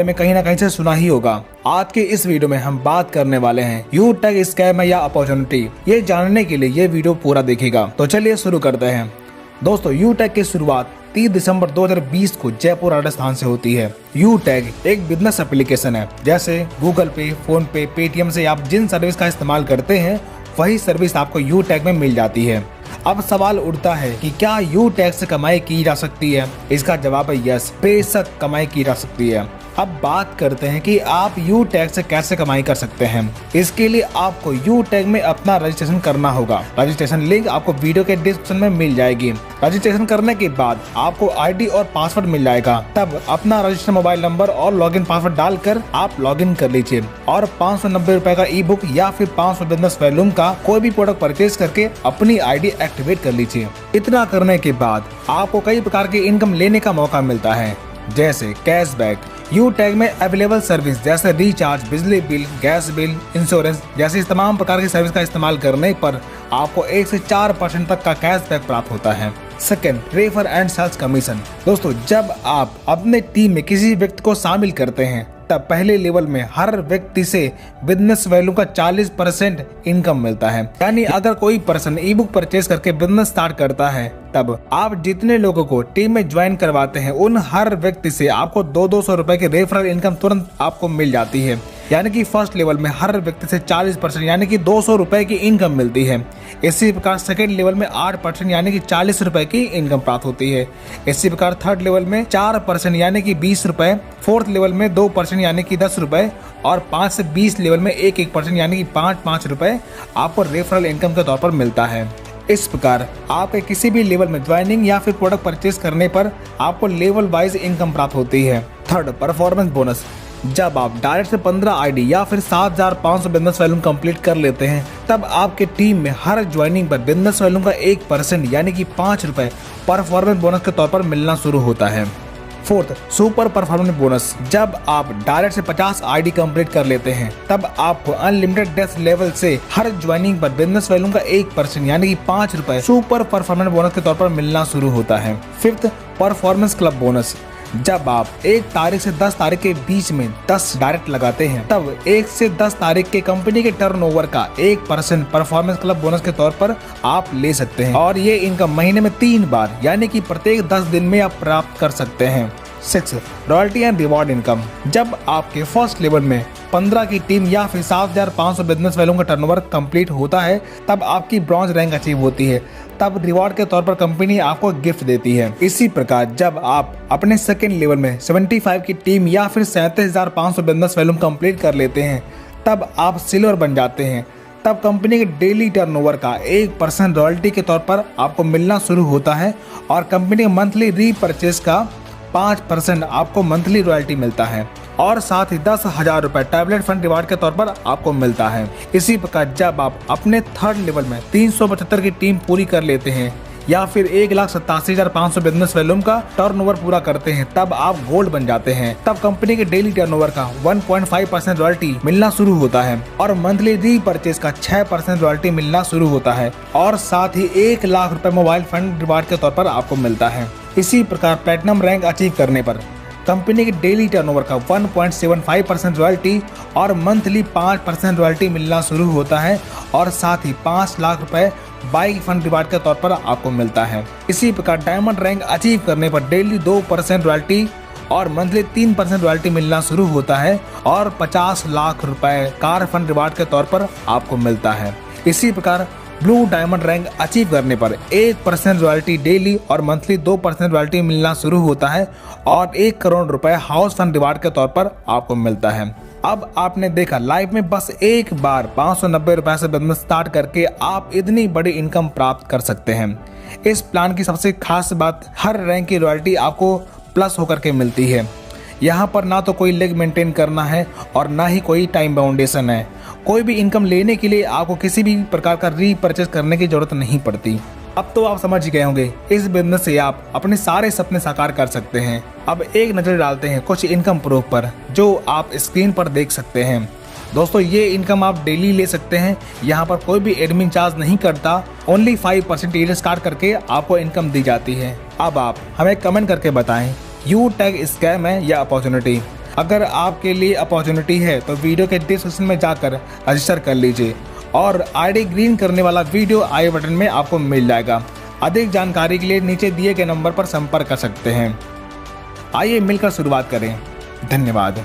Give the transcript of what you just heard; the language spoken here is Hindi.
में कहीं ना कहीं से सुना ही होगा। आज के इस वीडियो में हम बात करने वाले हैं यू टैग स्कैम है या अपॉर्चुनिटी। ये जानने के लिए ये वीडियो पूरा देखिएगा। तो चलिए शुरू करते हैं। दोस्तों, यू टैग की शुरुआत 30 दिसंबर 2020 को जयपुर राजस्थान से होती है। यू टैग एक बिजनेस एप्लीकेशन है। जैसे गूगल पे, फोन पे, पेटीएम से आप जिन सर्विस का इस्तेमाल करते हैं वही सर्विस आपको यू टैग में मिल जाती है। अब सवाल उठता है कि क्या यू टैग से कमाई की जा सकती है? इसका जवाब है यस, बेशक कमाई की जा सकती है। अब बात करते हैं कि आप यू टैग से कैसे कमाई कर सकते हैं। इसके लिए आपको यू टैग में अपना रजिस्ट्रेशन करना होगा। रजिस्ट्रेशन लिंक आपको वीडियो के डिस्क्रिप्शन में मिल जाएगी। रजिस्ट्रेशन करने के बाद आपको आईडी और पासवर्ड मिल जाएगा। तब अपना रजिस्टर्ड मोबाइल नंबर और लॉगिन पासवर्ड डालकर आप लॉगिन कर लीजिए और 590 रुपए का ई बुक या फिर 500 बिजनेस वॉल्यूम का कोई भी प्रोडक्ट परचेज करके अपनी आईडी एक्टिवेट कर लीजिए। इतना करने के बाद आपको कई प्रकार की इनकम लेने का मौका मिलता है, जैसे कैशबैक। यू टैग में अवेलेबल सर्विस जैसे रिचार्ज, बिजली बिल, गैस बिल, इंश्योरेंस जैसी तमाम प्रकार की सर्विस का इस्तेमाल करने पर आपको 1 से 4% तक का कैशबैक प्राप्त होता है। Second, refer and sales commission. दोस्तों, जब आप अपने टीम में किसी व्यक्ति को शामिल करते हैं तब पहले लेवल में हर व्यक्ति से बिजनेस वैल्यू का 40% इनकम मिलता है। यानी अगर कोई पर्सन ई बुक परचेज करके बिजनेस स्टार्ट करता है तब आप जितने लोगों को टीम में ज्वाइन करवाते हैं उन हर व्यक्ति से आपको 200 रुपए की रेफरल इनकम तुरंत आपको मिल जाती है। यानी कि फर्स्ट लेवल में हर व्यक्ति से 40% यानी कि 200 रुपए की इनकम मिलती है। इसी प्रकार सेकेंड लेवल में 8% यानी कि 40 रुपए की इनकम प्राप्त होती है। इसी प्रकार थर्ड लेवल में 4% यानी कि 20 रुपए, फोर्थ लेवल में 2% यानी कि 10 रुपए और 5 से 20 लेवल में 1% यानी कि 5 रुपए आपको रेफरल इनकम के तौर पर मिलता है। इस प्रकार आपके किसी भी लेवल में ज्वाइनिंग या फिर प्रोडक्ट परचेज करने पर आपको लेवल वाइज इनकम प्राप्त होती है। Third, performance bonus. जब आप डायरेक्ट से 15 आईडी या फिर 7500 बिजनेस वॉल्यूम कंप्लीट कर लेते हैं तब आपके टीम में हर ज्वाइनिंग पर बिजनेस वॉल्यूम का 1% यानी कि 5 रुपए परफॉर्मेंस बोनस के तौर पर मिलना शुरू होता है। Fourth, super performance bonus. जब आप डायरेक्ट से 50 आईडी कंप्लीट कर लेते हैं तब आपको अनलिमिटेड डेस्क लेवल से हर ज्वाइनिंग पर बिजनेस वॉल्यूम का 1% यानी कि 5 रुपए सुपर परफॉर्मेंस बोनस के तौर पर मिलना शुरू होता है। Fifth, performance club bonus. जब आप 1 तारीख से 10 तारीख के बीच में 10 डायरेक्ट लगाते हैं तब 1 से 10 तारीख के कंपनी के टर्नओवर का 1% परफॉर्मेंस क्लब बोनस के तौर पर आप ले सकते हैं और ये इनकम महीने में 3 बार यानी कि प्रत्येक 10 दिन में आप प्राप्त कर सकते हैं। 6, रॉयल्टी एंड रिवॉर्ड इनकम। जब आपके फर्स्ट लेवल में 15 की टीम या फिर 7500 बिजनेस वैल्यू का टर्नओवर कंप्लीट होता है तब आपकी ब्रॉन्ज रैंक अचीव होती है। तब रिवॉर्ड के तौर पर कंपनी आपको गिफ्ट देती है। इसी प्रकार जब आप अपने सेकेंड लेवल में 75 की टीम या फिर 37,500 बिजनेस वैल्यू कंप्लीट कर लेते हैं तब आप सिल्वर बन जाते हैं। तब कंपनी के डेली टर्नओवर का 1% रॉयल्टी के तौर पर आपको मिलना शुरू होता है और कंपनी के मंथली रीपरचेज का 5% आपको मंथली रॉयल्टी मिलता है और साथ ही 10,000 रुपए टैबलेट फंड रिवार्ड के तौर पर आपको मिलता है। इसी प्रकार जब आप अपने थर्ड लेवल में 375 की टीम पूरी कर लेते हैं या फिर 1,87,500 बिजनेस वॉल्यूम का टर्नओवर पूरा करते हैं तब आप गोल्ड बन जाते हैं। तब कंपनी के डेली टर्नओवर का 1.5% रॉयल्टी मिलना शुरू होता है और मंथली रीपरचेज का 6% रॉयल्टी मिलना शुरू होता है और साथ ही 1 लाख रुपए मोबाइल फंड रिवार्ड के तौर पर आपको मिलता है। इसी प्रकार प्लैटिनम रैंक अचीव करने पर कंपनी के डेली टर्नओवर का 1.75% रॉयल्टी और मंथली 5% रॉयल्टी मिलना शुरू होता है और साथ ही 5 लाख रुपए बाइक फंड रिवार्ड के तौर पर आपको मिलता है। इसी प्रकार डायमंड रैंक अचीव करने पर डेली 2% रॉयल्टी और मंथली 3% रॉयल्टी मिलना शुरू होता है और 50 लाख रुपए कार फंड रिवार्ड के तौर पर आपको मिलता है। इसी प्रकार ब्लू डायमंड रैंक अचीव करने पर 1% रॉयल्टी डेली और मंथली 2% रॉयल्टी मिलना शुरू होता है और 1 करोड़ रुपए हाउस फंड रिवार्ड के तौर पर आपको मिलता है। अब आपने देखा लाइफ में बस एक बार 590 रुपए से बिजनेस स्टार्ट करके आप इतनी बड़ी इनकम प्राप्त कर सकते हैं। इस प्लान की सबसे खास बात, हर रैंक की रॉयल्टी आपको प्लस होकर के मिलती है। यहाँ पर ना तो कोई लेग मेंटेन करना है और ना ही कोई टाइम बाउंडेशन है। कोई भी इनकम लेने के लिए आपको किसी भी प्रकार का रीपरचेज करने की जरूरत नहीं पड़ती। अब तो आप समझ गए होंगे इस बिजनेस से आप अपने सारे सपने साकार कर सकते हैं। अब एक नजर डालते हैं कुछ इनकम प्रूफ पर जो आप स्क्रीन पर देख सकते हैं। दोस्तों, ये इनकम आप डेली ले सकते हैं। यहाँ पर कोई भी एडमिन चार्ज नहीं करता। ओनली 5% ईयर स्टार्ट करके आपको इनकम दी जाती है। अब आप हमें कमेंट करके बताएं यू टैग स्कैम है या अपॉर्चुनिटी। अगर आपके लिए अपॉर्चुनिटी है तो वीडियो के डिस्क्रिप्शन में जाकर रजिस्टर कर लीजिए और आईडी ग्रीन करने वाला वीडियो आई बटन में आपको मिल जाएगा। अधिक जानकारी के लिए नीचे दिए गए नंबर पर संपर्क कर सकते हैं। आइए मिलकर शुरुआत करें। धन्यवाद।